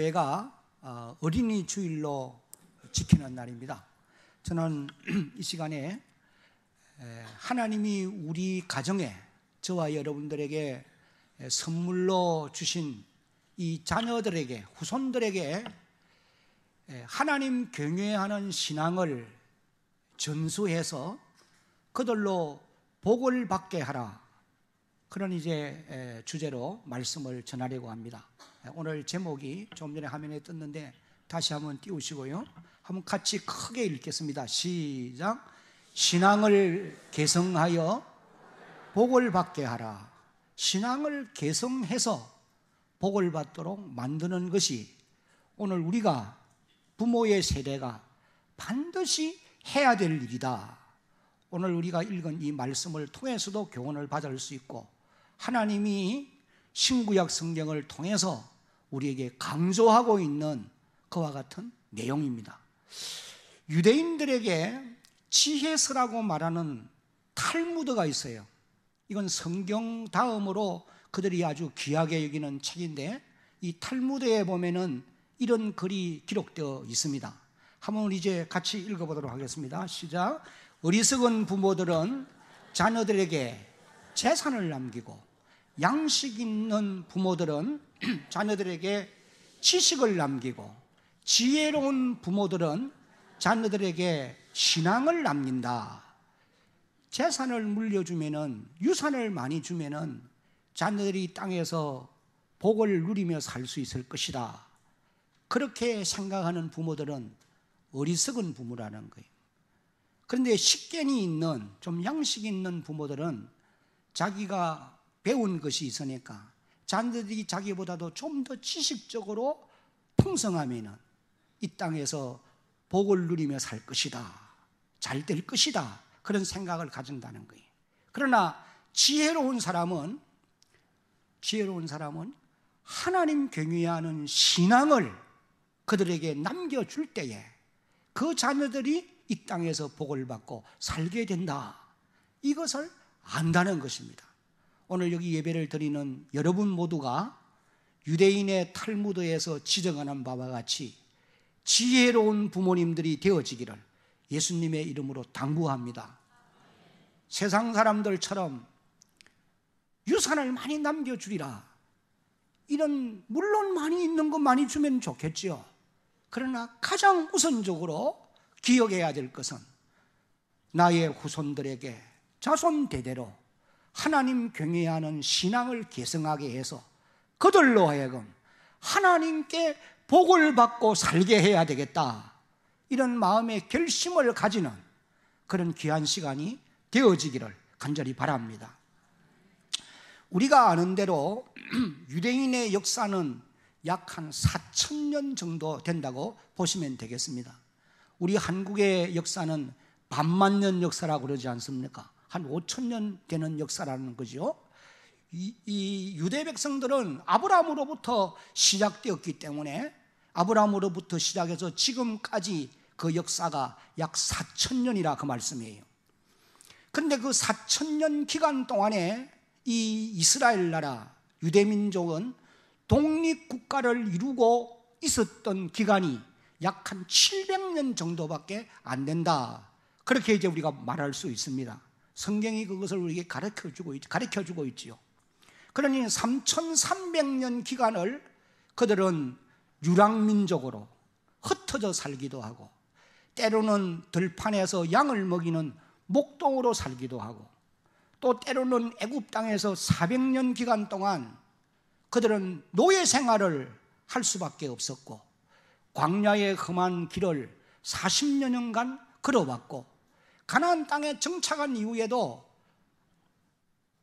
올해가 어린이 주일로 지키는 날입니다. 저는 이 시간에 하나님이 우리 가정에 저와 여러분들에게 선물로 주신 이 자녀들에게, 후손들에게 하나님 경외하는 신앙을 전수해서 그들로 복을 받게 하라, 그런 이제 주제로 말씀을 전하려고 합니다. 오늘 제목이 좀 전에 화면에 떴는데 다시 한번 띄우시고요, 한번 같이 크게 읽겠습니다. 시작. 신앙을 개성하여 복을 받게 하라. 신앙을 개성해서 복을 받도록 만드는 것이 오늘 우리가, 부모의 세대가 반드시 해야 될 일이다. 오늘 우리가 읽은 이 말씀을 통해서도 교훈을 받을 수 있고, 하나님이 신구약 성경을 통해서 우리에게 강조하고 있는 그와 같은 내용입니다. 유대인들에게 지혜서라고 말하는 탈무드가 있어요. 이건 성경 다음으로 그들이 아주 귀하게 여기는 책인데, 이 탈무드에 보면은 이런 글이 기록되어 있습니다. 한번 이제 같이 읽어보도록 하겠습니다. 시작. 어리석은 부모들은 자녀들에게 재산을 남기고, 양식 있는 부모들은 자녀들에게 지식을 남기고, 지혜로운 부모들은 자녀들에게 신앙을 남긴다. 재산을 물려주면은, 유산을 많이 주면은 자녀들이 땅에서 복을 누리며 살 수 있을 것이다. 그렇게 생각하는 부모들은 어리석은 부모라는 거예요. 그런데 식견이 있는, 좀 양식 있는 부모들은 자기가 배운 것이 있으니까 자녀들이 자기보다도 좀 더 지식적으로 풍성하면은 이 땅에서 복을 누리며 살 것이다, 잘 될 것이다, 그런 생각을 가진다는 거예요. 그러나 지혜로운 사람은 하나님 경외하는 신앙을 그들에게 남겨줄 때에 그 자녀들이 이 땅에서 복을 받고 살게 된다, 이것을 안다는 것입니다. 오늘 여기 예배를 드리는 여러분 모두가 유대인의 탈무드에서 지적하는 바와 같이 지혜로운 부모님들이 되어지기를 예수님의 이름으로 당부합니다. 세상 사람들처럼 유산을 많이 남겨주리라, 이런, 물론 많이 있는 거 많이 주면 좋겠지요. 그러나 가장 우선적으로 기억해야 될 것은 나의 후손들에게 자손 대대로 하나님 경외하는 신앙을 계승하게 해서 그들로 하여금 하나님께 복을 받고 살게 해야 되겠다, 이런 마음의 결심을 가지는 그런 귀한 시간이 되어지기를 간절히 바랍니다. 우리가 아는 대로 유대인의 역사는 약 한 4,000년 정도 된다고 보시면 되겠습니다. 우리 한국의 역사는 반만년 역사라고 그러지 않습니까? 한 5,000년 되는 역사라는 거죠. 이 유대 백성들은 아브라함으로부터 시작되었기 때문에 아브라함으로부터 시작해서 지금까지 그 역사가 약 4,000년이라 그 말씀이에요. 그런데 그 4,000년 기간 동안에 이 이스라엘 나라, 유대민족은 독립국가를 이루고 있었던 기간이 약 한 700년 정도밖에 안 된다, 그렇게 이제 우리가 말할 수 있습니다. 성경이 그것을 우리에게 가르쳐주고 있지요. 그러니 3,300년 기간을 그들은 유랑민족으로 흩어져 살기도 하고, 때로는 들판에서 양을 먹이는 목동으로 살기도 하고, 또 때로는 애굽 땅에서 400년 기간 동안 그들은 노예 생활을 할 수밖에 없었고, 광야의 험한 길을 40년간 걸어왔고, 가나안 땅에 정착한 이후에도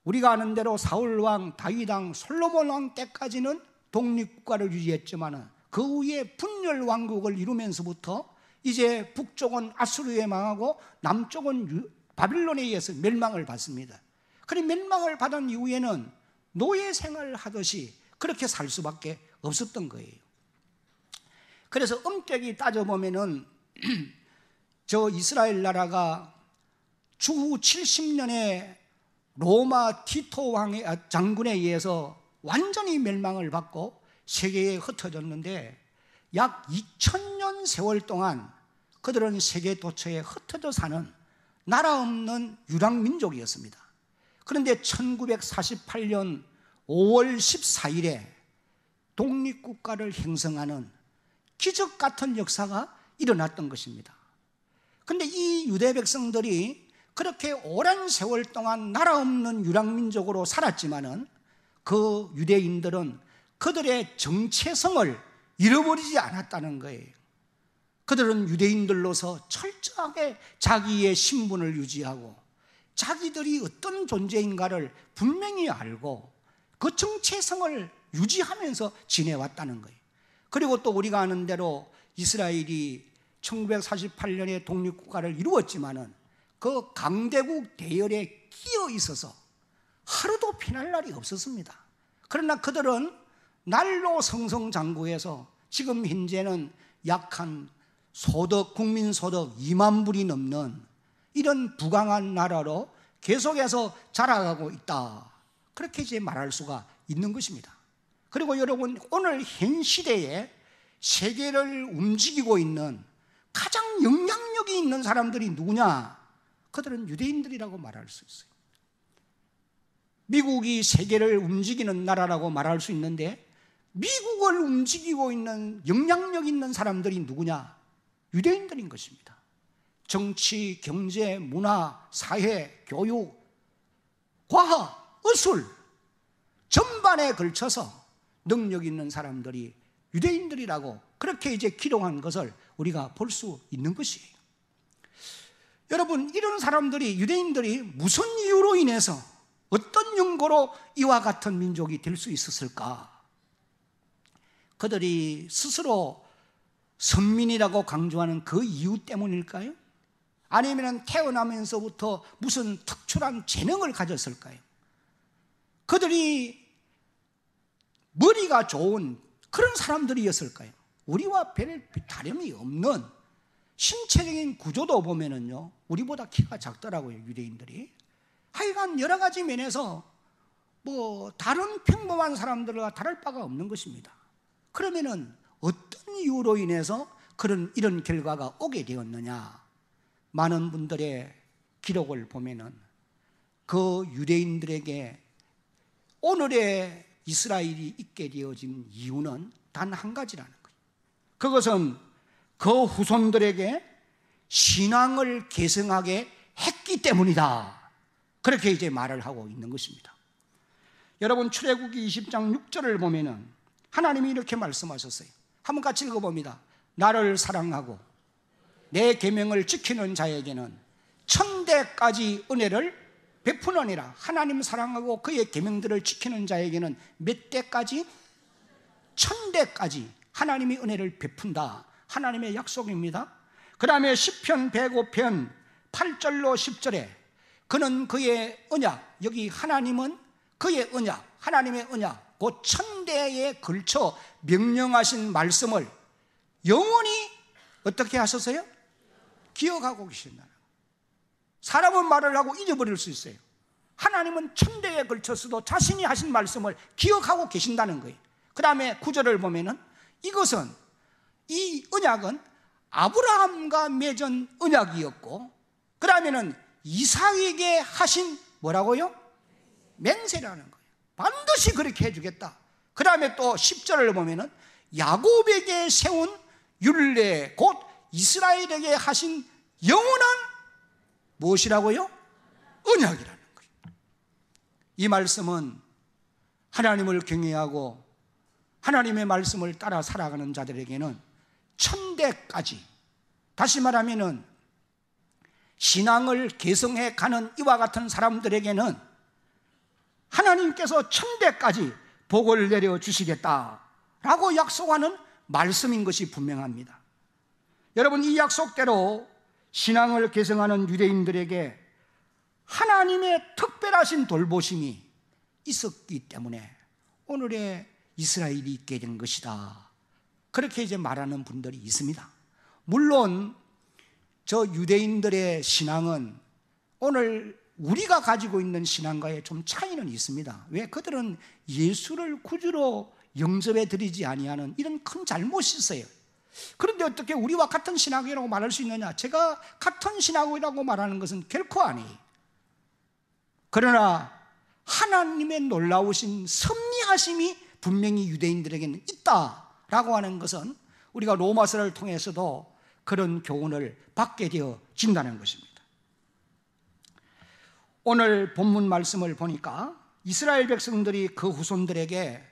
우리가 아는 대로 사울왕, 다윗왕, 솔로몬왕 때까지는 독립국가를 유지했지만 그 후에 분열왕국을 이루면서부터 이제 북쪽은 아수르에 망하고 남쪽은 바빌론에 의해서 멸망을 받습니다. 그리고 멸망을 받은 이후에는 노예 생활을 하듯이 그렇게 살 수밖에 없었던 거예요. 그래서 엄격히 따져보면은 저 이스라엘 나라가 주후 70년에 로마 티토 장군에 의해서 완전히 멸망을 받고 세계에 흩어졌는데, 약 2000년 세월 동안 그들은 세계 도처에 흩어져 사는 나라 없는 유랑민족이었습니다. 그런데 1948년 5월 14일에 독립국가를 형성하는 기적 같은 역사가 일어났던 것입니다. 그런데 이 유대 백성들이 그렇게 오랜 세월 동안 나라 없는 유랑민족으로 살았지만은 그 유대인들은 그들의 정체성을 잃어버리지 않았다는 거예요. 그들은 유대인들로서 철저하게 자기의 신분을 유지하고 자기들이 어떤 존재인가를 분명히 알고 그 정체성을 유지하면서 지내왔다는 거예요. 그리고 또 우리가 아는 대로 이스라엘이 1948년에 독립국가를 이루었지만은 그 강대국 대열에 끼어 있어서 하루도 피날 날이 없었습니다. 그러나 그들은 날로 성성장구해서 지금 현재는 약한 국민 소득 2만 불이 넘는 이런 부강한 나라로 계속해서 자라가고 있다. 그렇게 이제 말할 수가 있는 것입니다. 그리고 여러분, 오늘 현 시대에 세계를 움직이고 있는 가장 영향력이 있는 사람들이 누구냐? 그들은 유대인들이라고 말할 수 있어요. 미국이 세계를 움직이는 나라라고 말할 수 있는데 미국을 움직이고 있는 영향력 있는 사람들이 누구냐? 유대인들인 것입니다. 정치, 경제, 문화, 사회, 교육, 과학, 의술 전반에 걸쳐서 능력 있는 사람들이 유대인들이라고 그렇게 이제 기록한 것을 우리가 볼 수 있는 것이에요. 여러분, 이런 사람들이, 유대인들이 무슨 이유로 인해서 어떤 연고로 이와 같은 민족이 될 수 있었을까? 그들이 스스로 선민이라고 강조하는 그 이유 때문일까요? 아니면 태어나면서부터 무슨 특출한 재능을 가졌을까요? 그들이 머리가 좋은 그런 사람들이었을까요? 우리와 별 다름이 없는 신체적인 구조도 보면은요, 우리보다 키가 작더라고요, 유대인들이. 하여간 여러 가지 면에서 다른 평범한 사람들과 다를 바가 없는 것입니다. 그러면은 어떤 이유로 인해서 이런 결과가 오게 되었느냐? 많은 분들의 기록을 보면은 그 유대인들에게 오늘의 이스라엘이 있게 되어진 이유는 단 한 가지라는 거예요. 그것은 그 후손들에게 신앙을 계승하게 했기 때문이다. 그렇게 이제 말을 하고 있는 것입니다. 여러분, 출애굽기 20장 6절을 보면은 하나님이 이렇게 말씀하셨어요. 한번 같이 읽어봅니다. 나를 사랑하고 내 계명을 지키는 자에게는 천대까지 은혜를 베푸느니라. 하나님 사랑하고 그의 계명들을 지키는 자에게는 몇 대까지? 천대까지 하나님이 은혜를 베푼다. 하나님의 약속입니다. 그 다음에 시편 105편 8절로 10절에 그는 그의 언약, 여기 하나님은 그의 언약, 하나님의 언약, 그 천대에 걸쳐 명령하신 말씀을 영원히 어떻게 하셨어요? 기억하고 계신다는 거예요. 사람은 말을 하고 잊어버릴 수 있어요. 하나님은 천대에 걸쳐서도 자신이 하신 말씀을 기억하고 계신다는 거예요. 그 다음에 9절을 보면은 이것은, 이 언약은 아브라함과 맺은 언약이었고, 그 다음에는 이삭에게 하신 뭐라고요? 맹세라는 거예요. 반드시 그렇게 해주겠다. 그 다음에 또 10절을 보면은 야곱에게 세운 율례, 곧 이스라엘에게 하신 영원한 무엇이라고요? 언약이라는 거예요. 이 말씀은 하나님을 경외하고 하나님의 말씀을 따라 살아가는 자들에게는 천대까지, 다시 말하면은 신앙을 계승해 가는 이와 같은 사람들에게는 하나님께서 천대까지 복을 내려 주시겠다라고 약속하는 말씀인 것이 분명합니다. 여러분, 이 약속대로 신앙을 계승하는 유대인들에게 하나님의 특별하신 돌보심이 있었기 때문에 오늘의 이스라엘이 있게 된 것이다. 그렇게 이제 말하는 분들이 있습니다. 물론 저 유대인들의 신앙은 오늘 우리가 가지고 있는 신앙과의 좀 차이는 있습니다. 왜? 그들은 예수를 구주로 영접해 드리지 아니하는 이런 큰 잘못이 있어요. 그런데 어떻게 우리와 같은 신학이라고 말할 수 있느냐? 제가 같은 신학이라고 말하는 것은 결코 아니에요. 그러나 하나님의 놀라우신 섭리하심이 분명히 유대인들에게는 있다라고 하는 것은 우리가 로마서를 통해서도 그런 교훈을 받게 되어진다는 것입니다. 오늘 본문 말씀을 보니까 이스라엘 백성들이 그 후손들에게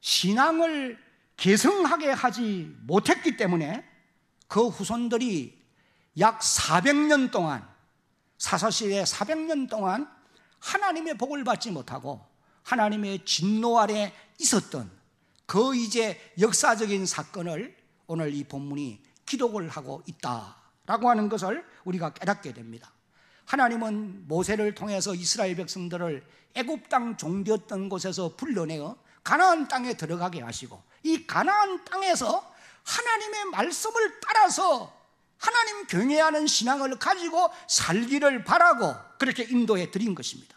신앙을 계승하게 하지 못했기 때문에 그 후손들이 약 400년 동안, 사사시대 400년 동안 하나님의 복을 받지 못하고 하나님의 진노 아래 있었던 그 이제 역사적인 사건을 오늘 이 본문이 기록을 하고 있다라고 하는 것을 우리가 깨닫게 됩니다. 하나님은 모세를 통해서 이스라엘 백성들을 애굽 땅 종되었던 곳에서 불러내어 가나안 땅에 들어가게 하시고, 이 가나안 땅에서 하나님의 말씀을 따라서 하나님 경외하는 신앙을 가지고 살기를 바라고 그렇게 인도해 드린 것입니다.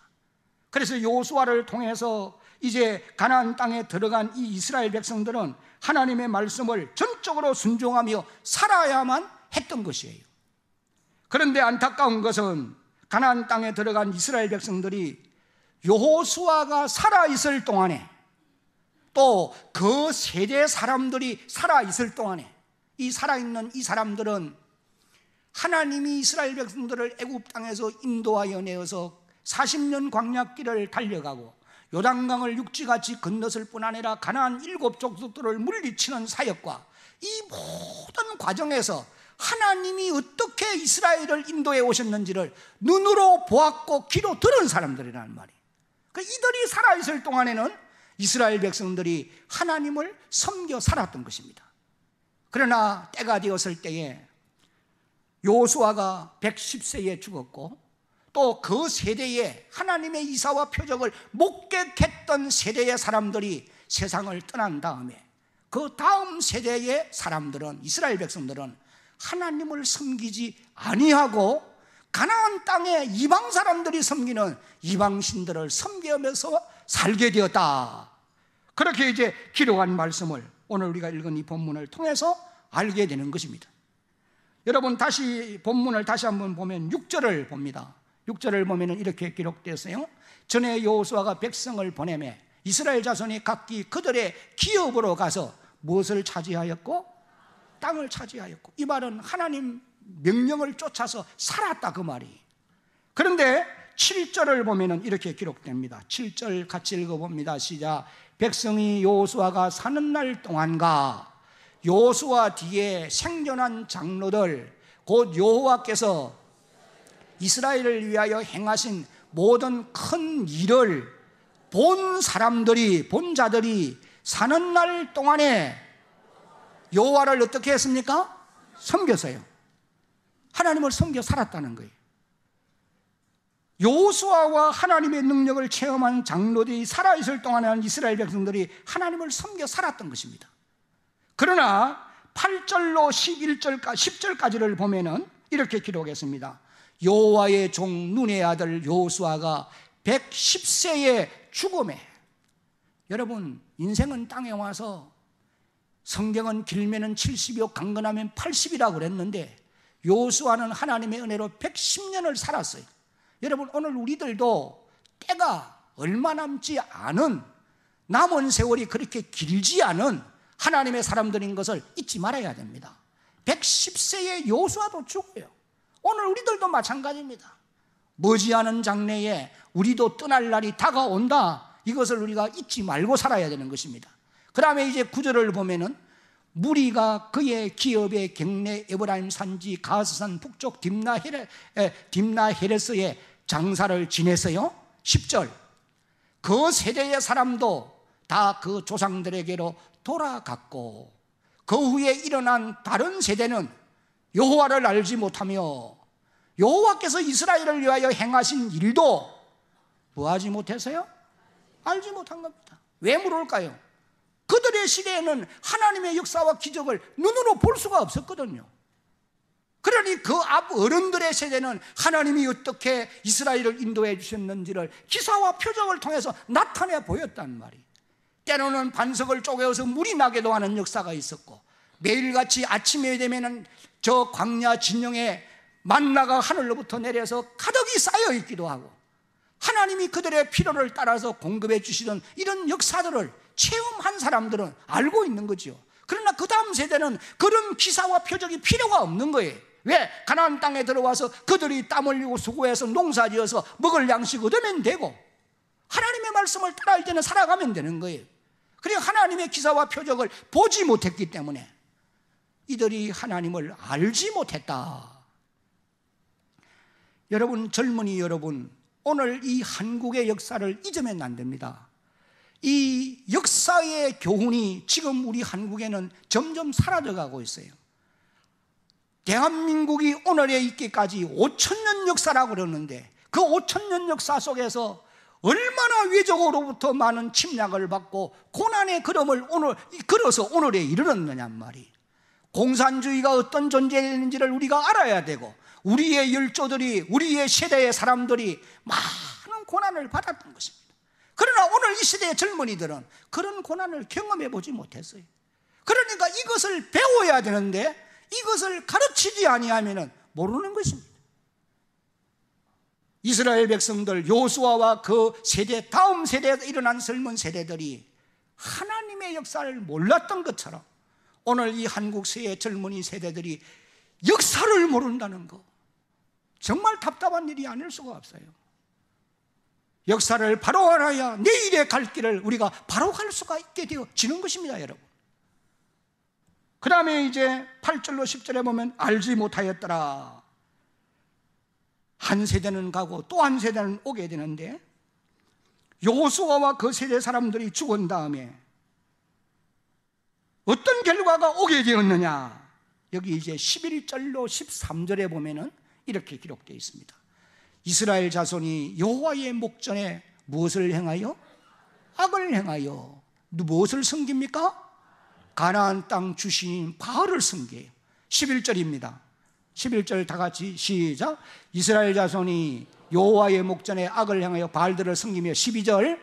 그래서 여호수아를 통해서 이제 가나안 땅에 들어간 이 이스라엘 백성들은 하나님의 말씀을 전적으로 순종하며 살아야만 했던 것이에요. 그런데 안타까운 것은 가나안 땅에 들어간 이스라엘 백성들이 여호수아가 살아있을 동안에, 또 그 세대 사람들이 살아있을 동안에, 이 살아있는 이 사람들은 하나님이 이스라엘 백성들을 애굽 땅에서 인도하여 내어서 40년 광야길을 달려가고 요단강을 육지같이 건넜을 뿐 아니라 가나안 7족속들을 물리치는 사역과 이 모든 과정에서 하나님이 어떻게 이스라엘을 인도해 오셨는지를 눈으로 보았고 귀로 들은 사람들이라는 말이에요. 이들이 살아있을 동안에는 이스라엘 백성들이 하나님을 섬겨 살았던 것입니다. 그러나 때가 되었을 때에 여호수아가 110세에 죽었고, 또 그 세대에 하나님의 이사와 표적을 목격했던 세대의 사람들이 세상을 떠난 다음에 그 다음 세대의 사람들은, 이스라엘 백성들은 하나님을 섬기지 아니하고 가나안 땅에 이방 사람들이 섬기는 이방 신들을 섬기면서 살게 되었다. 그렇게 이제 기록한 말씀을 오늘 우리가 읽은 이 본문을 통해서 알게 되는 것입니다. 여러분, 다시 본문을 다시 한번 보면 6절을 봅니다. 6절을 보면 이렇게 기록되었어요. 전에 여호수아가 백성을 보내매 이스라엘 자손이 각기 그들의 기업으로 가서 무엇을 차지하였고? 땅을 차지하였고. 이 말은 하나님 명령을 쫓아서 살았다, 그 말이. 그런데 7절을 보면 이렇게 기록됩니다. 7절 같이 읽어봅니다. 시작. 백성이 여호수아가 사는 날 동안과 여호수아 뒤에 생존한 장로들, 곧 여호와께서 이스라엘을 위하여 행하신 모든 큰 일을 본 사람들이, 본 자들이 사는 날 동안에 여호와를 어떻게 했습니까? 섬겼어요. 하나님을 섬겨 살았다는 거예요. 여호수아와 하나님의 능력을 체험한 장로들이 살아있을 동안에는 이스라엘 백성들이 하나님을 섬겨 살았던 것입니다. 그러나 8절로 10절까지를 보면은 이렇게 기록했습니다. 여호와의 종 눈의 아들 여호수아가 110세에 죽음에. 여러분, 인생은 땅에 와서 성경은 길면은 70이요 강건하면 80이라고 그랬는데 여호수아는 하나님의 은혜로 110년을 살았어요. 여러분, 오늘 우리들도 때가 얼마 남지 않은, 남은 세월이 그렇게 길지 않은 하나님의 사람들인 것을 잊지 말아야 됩니다. 110세의 여호수아도 죽어요. 오늘 우리들도 마찬가지입니다. 머지않은 장래에 우리도 떠날 날이 다가온다, 이것을 우리가 잊지 말고 살아야 되는 것입니다. 그 다음에 이제 9절을 보면은 무리가 그의 기업의 경내 에브라임 산지 가스산 북쪽 딥나 헤레스에 장사를 지냈어요. 10절. 그 세대의 사람도 다 그 조상들에게로 돌아갔고 그 후에 일어난 다른 세대는 여호와를 알지 못하며 여호와께서 이스라엘을 위하여 행하신 일도 뭐하지 못해서요? 알지 못한 겁니다. 왜 물을까요? 그들의 시대에는 하나님의 역사와 기적을 눈으로 볼 수가 없었거든요. 그러니 그 앞 어른들의 세대는 하나님이 어떻게 이스라엘을 인도해 주셨는지를 기사와 표적을 통해서 나타내 보였단 말이에요. 때로는 반석을 쪼개어서 물이 나게도 하는 역사가 있었고, 매일같이 아침에 되면은 저 광야 진영에 만나가 하늘로부터 내려서 가득히 쌓여 있기도 하고, 하나님이 그들의 필요를 따라서 공급해 주시던 이런 역사들을 체험한 사람들은 알고 있는 거죠. 그러나 그 다음 세대는 그런 기사와 표적이 필요가 없는 거예요. 왜? 가나안 땅에 들어와서 그들이 땀 흘리고 수고해서 농사지어서 먹을 양식 얻으면 되고, 하나님의 말씀을 따라할 때는 살아가면 되는 거예요. 그리고 하나님의 기사와 표적을 보지 못했기 때문에 이들이 하나님을 알지 못했다. 여러분, 젊은이 여러분, 오늘 이 한국의 역사를 잊으면 안 됩니다. 이 역사의 교훈이 지금 우리 한국에는 점점 사라져가고 있어요. 대한민국이 오늘에 있기까지 5,000년 역사라고 그러는데, 그 5,000년 역사 속에서 얼마나 외적으로부터 많은 침략을 받고 고난의 걸음을 걸어서 오늘에 이르렀느냐 말이. 공산주의가 어떤 존재인지를 우리가 알아야 되고, 우리의 열조들이, 우리의 세대의 사람들이 많은 고난을 받았던 것입니다. 그러나 오늘 이 시대의 젊은이들은 그런 고난을 경험해 보지 못했어요. 그러니까 이것을 배워야 되는데 이것을 가르치지 아니하면 모르는 것입니다. 이스라엘 백성들, 여호수아와 그 세대, 다음 세대에 일어난 젊은 세대들이 하나님의 역사를 몰랐던 것처럼 오늘 이 한국의 젊은이 세대들이 역사를 모른다는 거, 정말 답답한 일이 아닐 수가 없어요. 역사를 바로 알아야 내일의 갈 길을 우리가 바로 갈 수가 있게 되어지는 것입니다, 여러분. 그 다음에 이제 8절로 10절에 보면 알지 못하였더라. 한 세대는 가고 또 한 세대는 오게 되는데, 여호수아와 그 세대 사람들이 죽은 다음에 어떤 결과가 오게 되었느냐, 여기 이제 11절로 13절에 보면은 이렇게 기록되어 있습니다. 이스라엘 자손이 여호와의 목전에 무엇을 행하여? 악을 행하여. 무엇을 섬깁니까? 가나안 땅 주신 바알을 섬겨요. 11절입니다. 11절 다 같이 시작. 이스라엘 자손이 여호와의 목전에 악을 행하여 바알들을 섬기며, 12절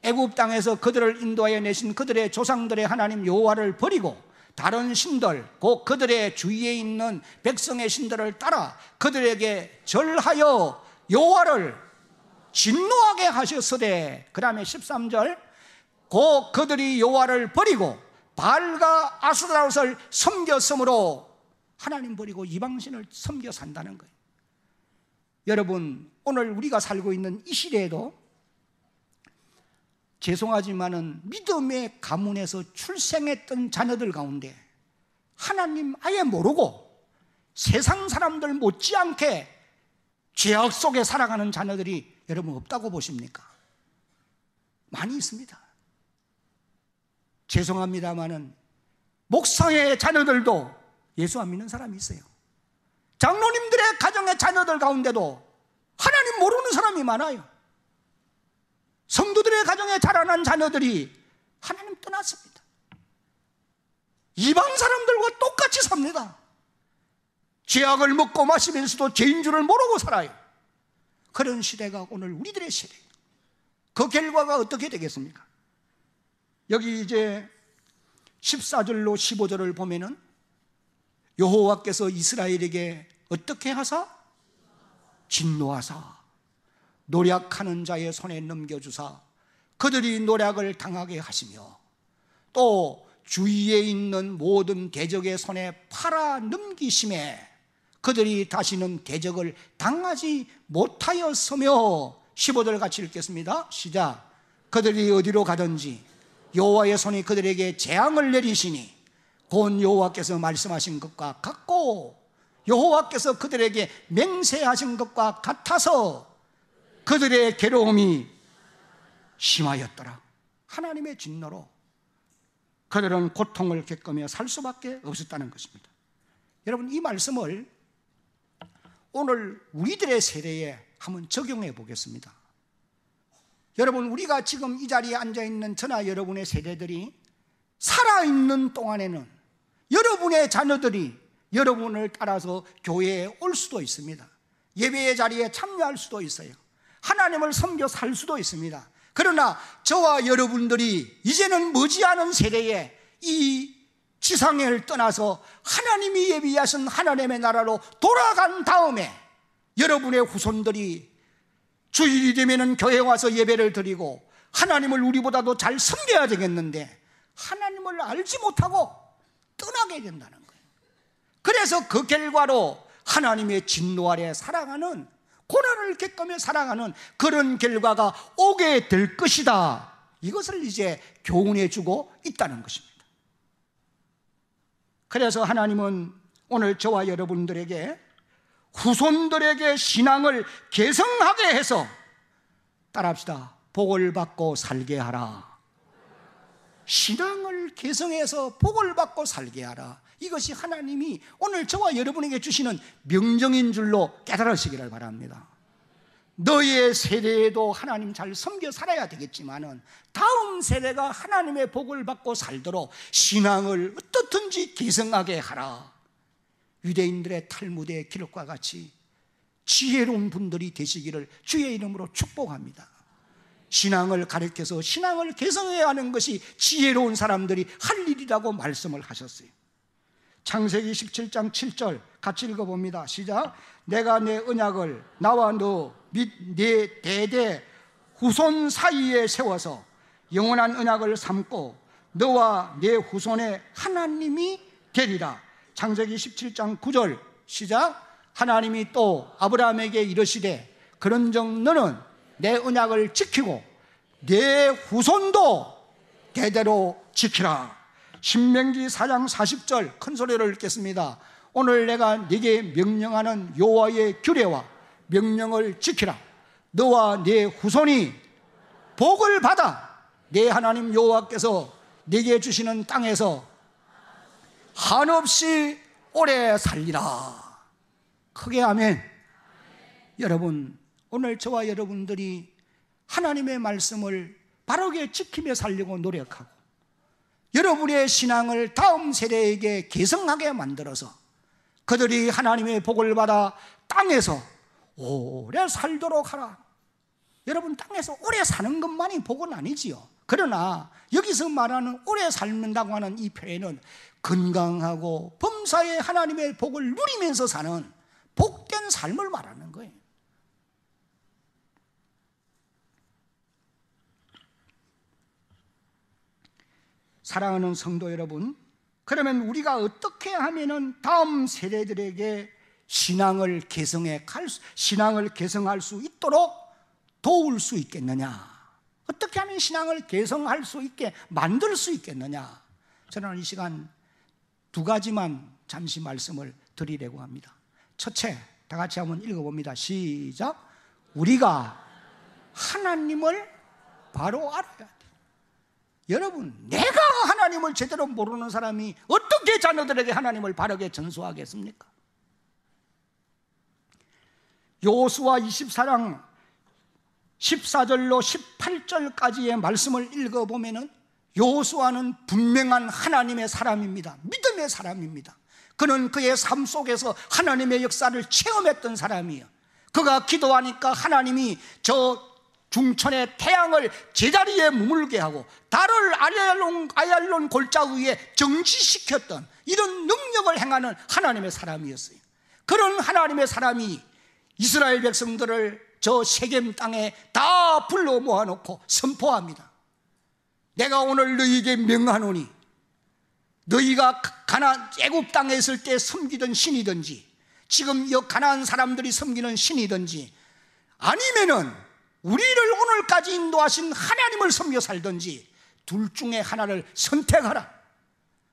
애굽 땅에서 그들을 인도하여 내신 그들의 조상들의 하나님 여호와를 버리고 다른 신들, 곧 그들의 주위에 있는 백성의 신들을 따라 그들에게 절하여 여호와를 진노하게 하셨으되, 그 다음에 13절 곧 그들이 여호와를 버리고 바알과 아스타롯을 섬겼으므로 하나님 버리고 이방신을 섬겨 산다는 거예요. 여러분, 오늘 우리가 살고 있는 이 시대에도 죄송하지만은 믿음의 가문에서 출생했던 자녀들 가운데 하나님 아예 모르고 세상 사람들 못지않게 죄악 속에 살아가는 자녀들이 여러분 없다고 보십니까? 많이 있습니다. 죄송합니다마는 목사의 자녀들도 예수 안 믿는 사람이 있어요. 장로님들의 가정의 자녀들 가운데도 하나님 모르는 사람이 많아요. 성도들의 가정에 자라난 자녀들이 하나님 떠났습니다. 이방 사람들과 똑같이 삽니다. 죄악을 먹고 마시면서도 죄인 줄을 모르고 살아요. 그런 시대가 오늘 우리들의 시대예요. 그 결과가 어떻게 되겠습니까? 여기 이제 14절로 15절을 보면은 여호와께서 이스라엘에게 어떻게 하사? 진노하사 노략하는 자의 손에 넘겨주사 그들이 노략을 당하게 하시며, 또 주위에 있는 모든 대적의 손에 팔아 넘기심에 그들이 다시는 대적을 당하지 못하였으며, 15절 같이 읽겠습니다. 시작. 그들이 어디로 가든지 여호와의 손이 그들에게 재앙을 내리시니 곧 여호와께서 말씀하신 것과 같고 여호와께서 그들에게 맹세하신 것과 같아서 그들의 괴로움이 심하였더라. 하나님의 진노로 그들은 고통을 겪으며 살 수밖에 없었다는 것입니다. 여러분, 이 말씀을 오늘 우리들의 세대에 한번 적용해 보겠습니다. 여러분, 우리가 지금 이 자리에 앉아있는 저나 여러분의 세대들이 살아있는 동안에는 여러분의 자녀들이 여러분을 따라서 교회에 올 수도 있습니다. 예배의 자리에 참여할 수도 있어요. 하나님을 섬겨 살 수도 있습니다. 그러나 저와 여러분들이 이제는 머지않은 세대에 이 지상을 떠나서 하나님이 예비하신 하나님의 나라로 돌아간 다음에 여러분의 후손들이 주일이 되면 교회에 와서 예배를 드리고 하나님을 우리보다도 잘 섬겨야 되겠는데 하나님을 알지 못하고 떠나게 된다는 거예요. 그래서 그 결과로 하나님의 진노 아래 살아가는, 고난을 겪으며 살아가는 그런 결과가 오게 될 것이다. 이것을 이제 교훈해 주고 있다는 것입니다. 그래서 하나님은 오늘 저와 여러분들에게 후손들에게 신앙을 계승하게 해서, 따라합시다, 복을 받고 살게 하라. 신앙을 계승해서 복을 받고 살게 하라. 이것이 하나님이 오늘 저와 여러분에게 주시는 명령인 줄로 깨달으시기를 바랍니다. 너희의 세대에도 하나님 잘 섬겨 살아야 되겠지만은 다음 세대가 하나님의 복을 받고 살도록 신앙을 어떻든지 계승하게 하라. 유대인들의 탈무드의 기록과 같이 지혜로운 분들이 되시기를 주의 이름으로 축복합니다. 신앙을 가르쳐서 신앙을 계승해야 하는 것이 지혜로운 사람들이 할 일이라고 말씀을 하셨어요. 창세기 17장 7절 같이 읽어봅니다. 시작. 내가 내 언약을 나와 너 및 내 대대 후손 사이에 세워서 영원한 언약을 삼고 너와 내 후손의 하나님이 되리라. 창세기 17장 9절 시작. 하나님이 또 아브라함에게 이르시되 그런즉 너는 내 언약을 지키고 내 후손도 대대로 지키라. 신명기 4장 40절 큰 소리를 읽겠습니다. 오늘 내가 네게 명령하는 여호와의 규례와 명령을 지키라. 너와 네 후손이 복을 받아 네 하나님 여호와께서 네게 주시는 땅에서 한없이 오래 살리라. 크게 아멘. 여러분, 오늘 저와 여러분들이 하나님의 말씀을 바르게 지키며 살려고 노력하고 여러분의 신앙을 다음 세대에게 계승하게 만들어서 그들이 하나님의 복을 받아 땅에서 오래 살도록 하라. 여러분, 땅에서 오래 사는 것만이 복은 아니지요. 그러나 여기서 말하는 오래 살는다고 하는 이 표현은 건강하고 범사에 하나님의 복을 누리면서 사는 복된 삶을 말하는 거예요. 사랑하는 성도 여러분, 그러면 우리가 어떻게 하면은 다음 세대들에게 신앙을 계승할 수 있도록 도울 수 있겠느냐? 어떻게 하면 신앙을 계승할 수 있게 만들 수 있겠느냐? 저는 이 시간 두 가지만 잠시 말씀을 드리려고 합니다. 첫째, 다 같이 한번 읽어봅니다. 시작. 우리가 하나님을 바로 알아야 돼. 여러분, 내가 하나님을 제대로 모르는 사람이 어떻게 자녀들에게 하나님을 바르게 전수하겠습니까? 여호수아 24장 14절로 18절까지의 말씀을 읽어보면 여호수아는 분명한 하나님의 사람입니다. 믿음의 사람입니다. 그는 그의 삶 속에서 하나님의 역사를 체험했던 사람이에요. 그가 기도하니까 하나님이 저 중천의 태양을 제자리에 머물게 하고 달을 아얄론 골짜 위에 정지시켰던 이런 능력을 행하는 하나님의 사람이었어요. 그런 하나님의 사람이 이스라엘 백성들을 저 세겜 땅에 다 불러 모아놓고 선포합니다. 내가 오늘 너희에게 명하노니 너희가 애굽 땅에 있을 때 섬기던 신이든지 지금 이 가나안 사람들이 섬기는 신이든지 아니면은 우리를 오늘까지 인도하신 하나님을 섬겨 살든지 둘 중에 하나를 선택하라.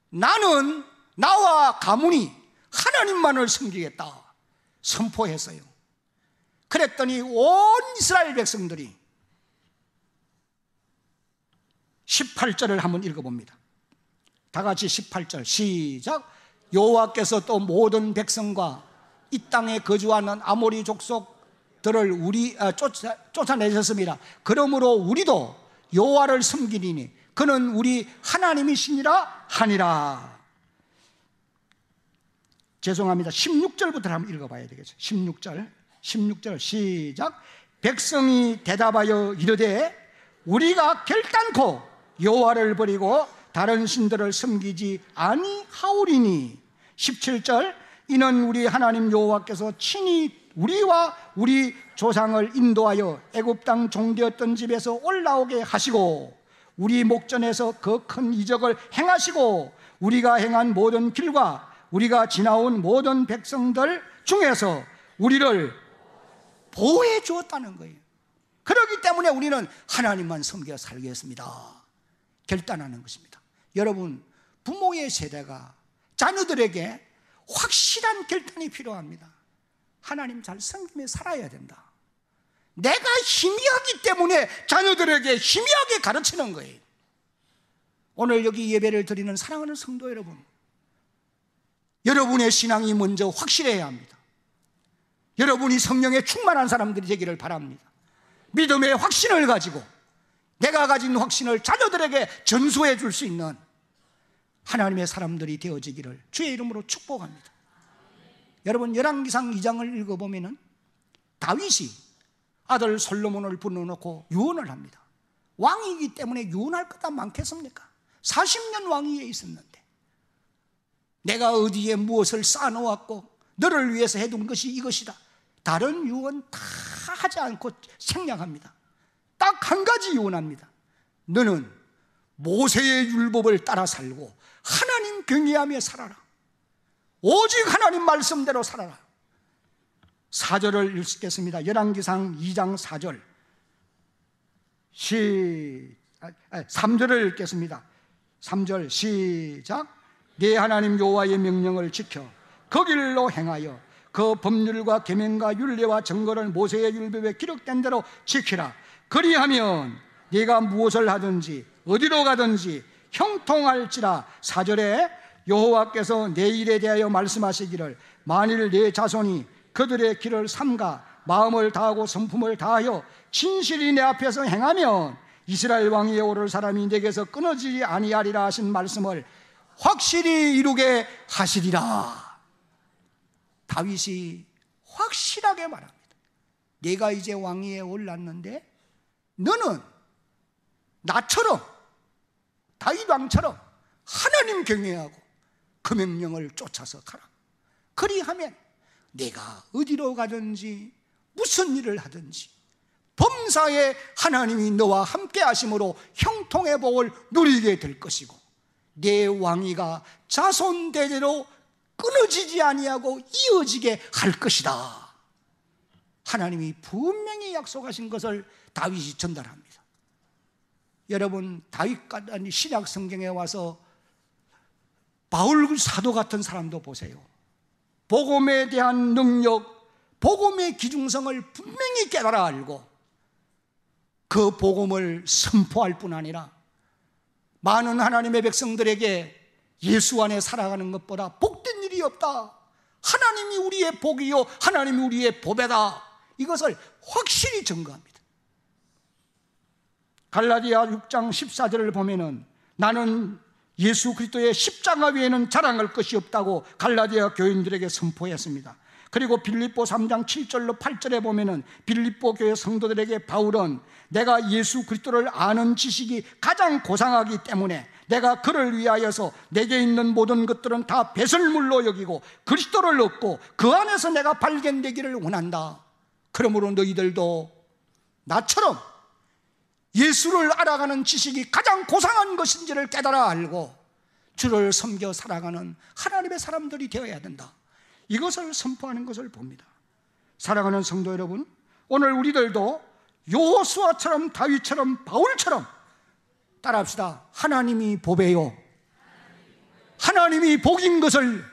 나는 나와 가문이 하나님만을 섬기겠다 선포했어요. 그랬더니 온 이스라엘 백성들이 18절을 한번 읽어봅니다. 다 같이 18절 시작. 여호와께서 또 모든 백성과 이 땅에 거주하는 아모리 족속들을 쫓아내셨습니다. 그러므로 우리도 여호와를 섬기리니 그는 우리 하나님이시니라 하니라. 죄송합니다. 16절부터 한번 읽어봐야 되겠죠. 16절 시작. 백성이 대답하여 이르되 우리가 결단코 여호와를 버리고 다른 신들을 섬기지 아니하오리니. 17절, 이는 우리 하나님 여호와께서 친히 우리와 우리 조상을 인도하여 애굽 땅 종되었던 집에서 올라오게 하시고 우리 목전에서 그 큰 이적을 행하시고 우리가 행한 모든 길과 우리가 지나온 모든 백성들 중에서 우리를 보호해 주었다는 거예요. 그렇기 때문에 우리는 하나님만 섬겨 살겠습니다, 결단하는 것입니다. 여러분, 부모의 세대가 자녀들에게 확실한 결단이 필요합니다. 하나님 잘 섬기며 살아야 된다. 내가 희미하기 때문에 자녀들에게 희미하게 가르치는 거예요. 오늘 여기 예배를 드리는 사랑하는 성도 여러분, 여러분의 신앙이 먼저 확실해야 합니다. 여러분이 성령에 충만한 사람들이 되기를 바랍니다. 믿음의 확신을 가지고 내가 가진 확신을 자녀들에게 전수해 줄 수 있는 하나님의 사람들이 되어지기를 주의 이름으로 축복합니다. 여러분, 열왕기상 2장을 읽어보면 다윗이 아들 솔로몬을 불러놓고 유언을 합니다. 왕이기 때문에 유언할 것 다 많겠습니까? 40년 왕위에 있었는데 내가 어디에 무엇을 쌓아놓았고 너를 위해서 해둔 것이 이것이다. 다른 유언 다 하지 않고 생략합니다. 딱 한 가지 유언합니다. 너는 모세의 율법을 따라 살고 하나님 경외하며 살아라. 오직 하나님 말씀대로 살아라. 4절을 읽겠습니다. 열왕기상 2장 4절 3절을 읽겠습니다. 3절 시작. 네 하나님 여호와의 명령을 지켜 그 길로 행하여 그 법률과 계명과 율례와 정거를 모세의 율법에 기록된 대로 지키라. 그리하면 네가 무엇을 하든지 어디로 가든지 형통할지라. 4절에 여호와께서 내 일에 대하여 말씀하시기를 만일 내 자손이 그들의 길을 삼가 마음을 다하고 성품을 다하여 진실이 내 앞에서 행하면 이스라엘 왕위에 오를 사람이 내게서 끊어지지 아니하리라 하신 말씀을 확실히 이루게 하시리라. 다윗이 확실하게 말합니다. 내가 이제 왕위에 올랐는데 너는 나처럼, 다윗 왕처럼 하나님 경외하고 그 명령을 쫓아서 가라. 그리하면 내가 어디로 가든지 무슨 일을 하든지 범사에 하나님이 너와 함께 하심으로 형통의 복을 누리게 될 것이고 내 왕위가 자손 대대로 끊어지지 아니하고 이어지게 할 것이다. 하나님이 분명히 약속하신 것을 다윗이 전달합니다. 여러분, 다윗과 신약 성경에 와서 바울 사도 같은 사람도 보세요. 복음에 대한 능력, 복음의 기중성을 분명히 깨달아 알고 그 복음을 선포할 뿐 아니라 많은 하나님의 백성들에게 예수 안에 살아가는 것보다 복된 일이 없다, 하나님이 우리의 복이요 하나님이 우리의 보배다, 이것을 확실히 증거합니다. 갈라디아 6장 14절을 보면은 나는 예수 그리스도의 십자가 외에는 자랑할 것이 없다고 갈라디아 교인들에게 선포했습니다. 그리고 빌립보 3장 7절로 8절에 보면은 빌립보 교회 성도들에게 바울은 내가 예수 그리스도를 아는 지식이 가장 고상하기 때문에 내가 그를 위하여서 내게 있는 모든 것들은 다 배설물로 여기고 그리스도를 얻고 그 안에서 내가 발견되기를 원한다. 그러므로 너희들도 나처럼 예수를 알아가는 지식이 가장 고상한 것인지를 깨달아 알고 주를 섬겨 살아가는 하나님의 사람들이 되어야 된다. 이것을 선포하는 것을 봅니다. 사랑하는 성도 여러분, 오늘 우리들도 여호수아처럼 다윗처럼 바울처럼 따라합시다. 하나님이 보배요, 하나님이 복인 것을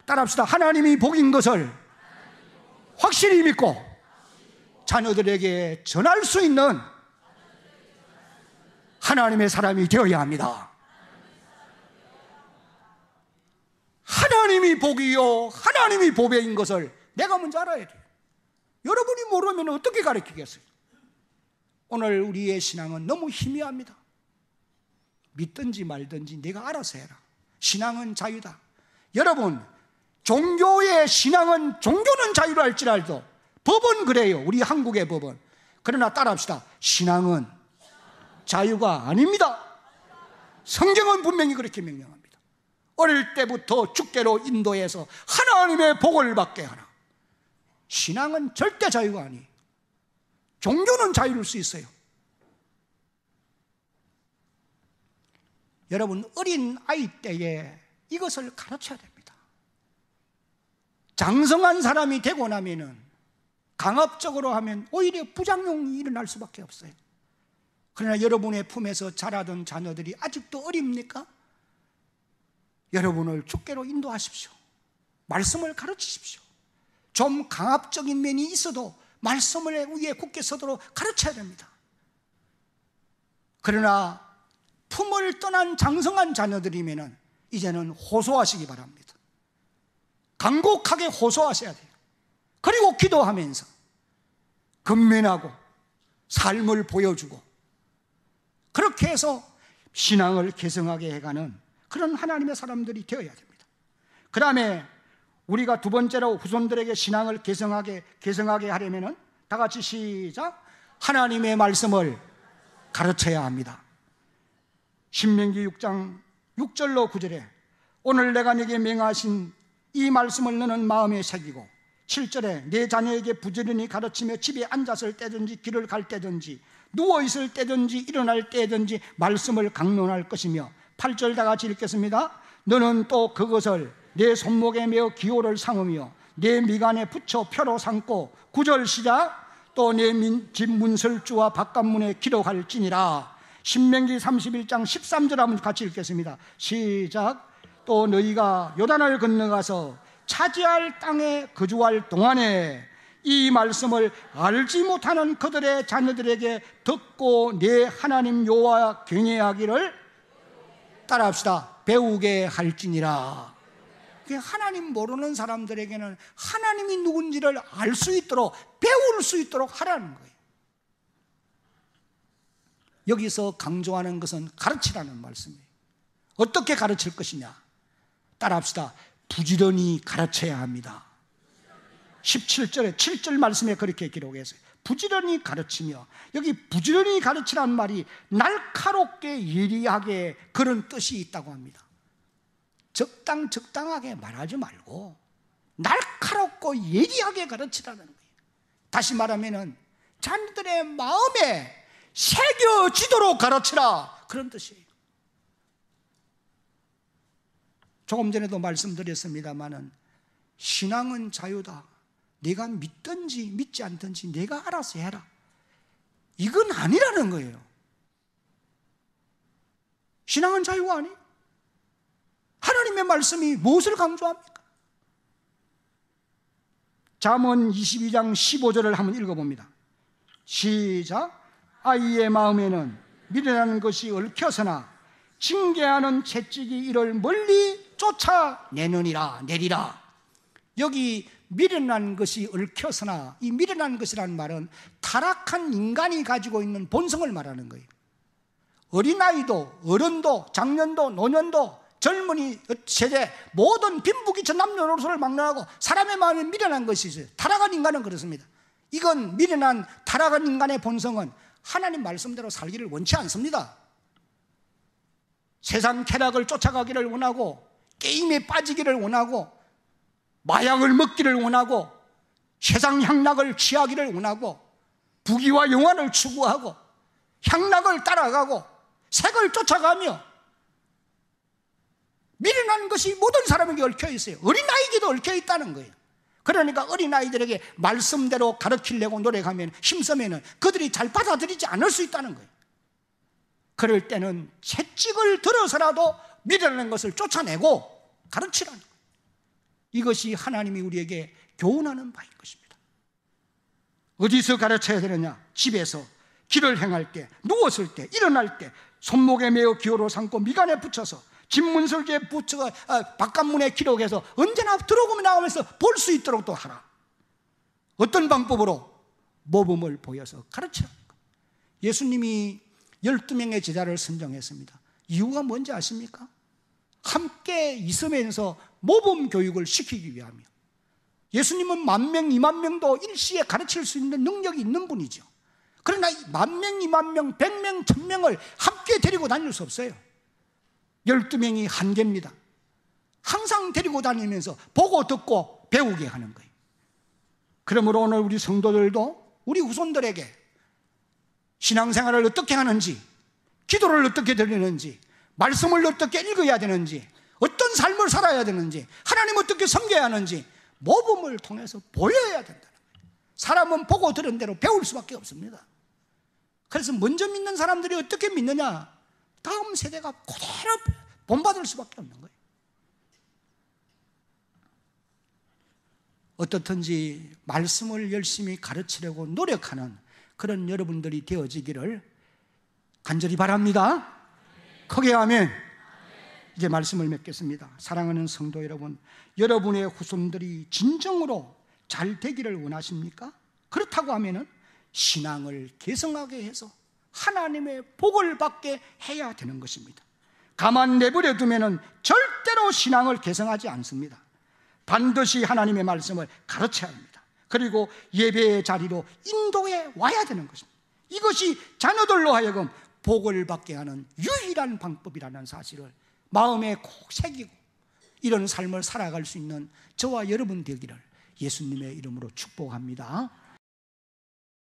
따라합시다. 하나님이 복인 것을 확실히 믿고 자녀들에게 전할 수 있는 하나님의 사람이 되어야 합니다. 하나님이 복이요 하나님이 보배인 것을 내가 먼저 알아야 돼요. 여러분이 모르면 어떻게 가르치겠어요? 오늘 우리의 신앙은 너무 희미합니다. 믿든지 말든지 네가 알아서 해라. 신앙은 자유다. 여러분, 종교의 신앙은, 종교는 자유로 할지라도 법은 그래요. 우리 한국의 법은. 그러나 따라합시다. 신앙은 자유가 아닙니다. 성경은 분명히 그렇게 명령합니다. 어릴 때부터 주께로 인도해서 하나님의 복을 받게 하라. 신앙은 절대 자유가 아니에요. 종교는 자유일 수 있어요. 여러분, 어린 아이 때에 이것을 가르쳐야 됩니다. 장성한 사람이 되고 나면은 강압적으로 하면 오히려 부작용이 일어날 수밖에 없어요. 그러나 여러분의 품에서 자라던 자녀들이 아직도 어립니까? 여러분을 주께로 인도하십시오. 말씀을 가르치십시오. 좀 강압적인 면이 있어도 말씀을 위에 굳게 서도록 가르쳐야 됩니다. 그러나 품을 떠난 장성한 자녀들이면 이제는 호소하시기 바랍니다. 간곡하게 호소하셔야 돼요. 그리고 기도하면서 근면하고 삶을 보여주고 그렇게 해서 신앙을 개성하게 해가는 그런 하나님의 사람들이 되어야 됩니다. 그 다음에 우리가 두 번째로 후손들에게 신앙을 개성하게 하려면 다 같이 시작. 하나님의 말씀을 가르쳐야 합니다. 신명기 6장 6절로 9절에 오늘 내가 네게 명하신 이 말씀을 너는 마음에 새기고 7절에 내 자녀에게 부지런히 가르치며 집에 앉았을 때든지 길을 갈 때든지 누워있을 때든지 일어날 때든지 말씀을 강론할 것이며 8절 다 같이 읽겠습니다. 너는 또 그것을 내 손목에 메어 기호를 삼으며 내 미간에 붙여 표로 삼고 9절 시작. 또 내 집 문설주와 바깥문에 기록할지니라. 신명기 31장 13절 한번 같이 읽겠습니다. 시작. 또 너희가 요단을 건너가서 차지할 땅에 거주할 동안에 이 말씀을 알지 못하는 그들의 자녀들에게 듣고 내 하나님 여호와 경외하기를 따라합시다. 배우게 할지니라. 하나님 모르는 사람들에게는 하나님이 누군지를 알 수 있도록 배울 수 있도록 하라는 거예요. 여기서 강조하는 것은 가르치라는 말씀이에요. 어떻게 가르칠 것이냐? 따라합시다. 부지런히 가르쳐야 합니다. 17절에 7절 말씀에 그렇게 기록했어요. 부지런히 가르치며, 여기 부지런히 가르치란 말이 날카롭게 예리하게 그런 뜻이 있다고 합니다. 적당하게 말하지 말고 날카롭고 예리하게 가르치라는 거예요. 다시 말하면 자녀들의 마음에 새겨지도록 가르치라, 그런 뜻이에요. 조금 전에도 말씀드렸습니다마는 신앙은 자유다. 네가 믿든지 믿지 않든지 네가 알아서 해라. 이건 아니라는 거예요. 신앙은 자유가 아니에요. 하나님의 말씀이 무엇을 강조합니까? 잠언 22장 15절을 한번 읽어봅니다. 시작. 아이의 마음에는 미련한 것이 얽혀서나 징계하는 채찍이 이를 멀리 쫓아내느니라. 내리라. 여기 미련한 것이 얽혀서나, 이 미련한 것이라는 말은 타락한 인간이 가지고 있는 본성을 말하는 거예요. 어린아이도 어른도 장년도 노년도 젊은이 세대 모든 빈부귀천 남녀노소를 막론하고 사람의 마음에 미련한 것이 있어요. 타락한 인간은 그렇습니다. 이건 미련한 타락한 인간의 본성은 하나님 말씀대로 살기를 원치 않습니다. 세상 쾌락을 쫓아가기를 원하고, 게임에 빠지기를 원하고, 마약을 먹기를 원하고, 세상 향락을 취하기를 원하고, 부귀와 영화를 추구하고, 향락을 따라가고, 색을 쫓아가며, 미련한 것이 모든 사람에게 얽혀 있어요. 어린아이에게도 얽혀 있다는 거예요. 그러니까 어린아이들에게 말씀대로 가르치려고 노력하면, 힘쓰면 그들이 잘 받아들이지 않을 수 있다는 거예요. 그럴 때는 채찍을 들어서라도 미련한 것을 쫓아내고 가르치라는 거예요. 이것이 하나님이 우리에게 교훈하는 바인 것입니다. 어디서 가르쳐야 되느냐? 집에서, 길을 행할 때, 누웠을 때, 일어날 때, 손목에 메어 기호로 삼고 미간에 붙여서, 집문설주에 붙여 바깥문에 기록해서 언제나 들어오고 나오면서 볼 수 있도록 또 하라. 어떤 방법으로? 모범을 보여서 가르치라. 예수님이 12명의 제자를 선정했습니다. 이유가 뭔지 아십니까? 함께 있으면서 모범 교육을 시키기 위함이요. 예수님은 10,000명, 20,000명도 일시에 가르칠 수 있는 능력이 있는 분이죠. 그러나 10,000명, 20,000명, 100명, 1000명을 함께 데리고 다닐 수 없어요. 12명이 한계입니다. 항상 데리고 다니면서 보고 듣고 배우게 하는 거예요. 그러므로 오늘 우리 성도들도 우리 후손들에게 신앙생활을 어떻게 하는지, 기도를 어떻게 드리는지, 말씀을 어떻게 읽어야 되는지, 어떤 삶을 살아야 되는지, 하나님 어떻게 섬겨야 하는지 모범을 통해서 보여야 된다는 거예요. 사람은 보고 들은 대로 배울 수밖에 없습니다. 그래서 먼저 믿는 사람들이 어떻게 믿느냐, 다음 세대가 그대로 본받을 수밖에 없는 거예요. 어떻든지 말씀을 열심히 가르치려고 노력하는 그런 여러분들이 되어지기를 간절히 바랍니다. 크게 아멘. 이제 말씀을 맺겠습니다. 사랑하는 성도 여러분, 여러분의 후손들이 진정으로 잘 되기를 원하십니까? 그렇다고 하면은 신앙을 개성하게 해서 하나님의 복을 받게 해야 되는 것입니다. 가만 내버려 두면은 절대로 신앙을 개성하지 않습니다. 반드시 하나님의 말씀을 가르쳐야 합니다. 그리고 예배의 자리로 인도해 와야 되는 것입니다. 이것이 자녀들로 하여금 복을 받게 하는 유일한 방법이라는 사실을 마음에 꼭 새기고 이런 삶을 살아갈 수 있는 저와 여러분 되기를 예수님의 이름으로 축복합니다.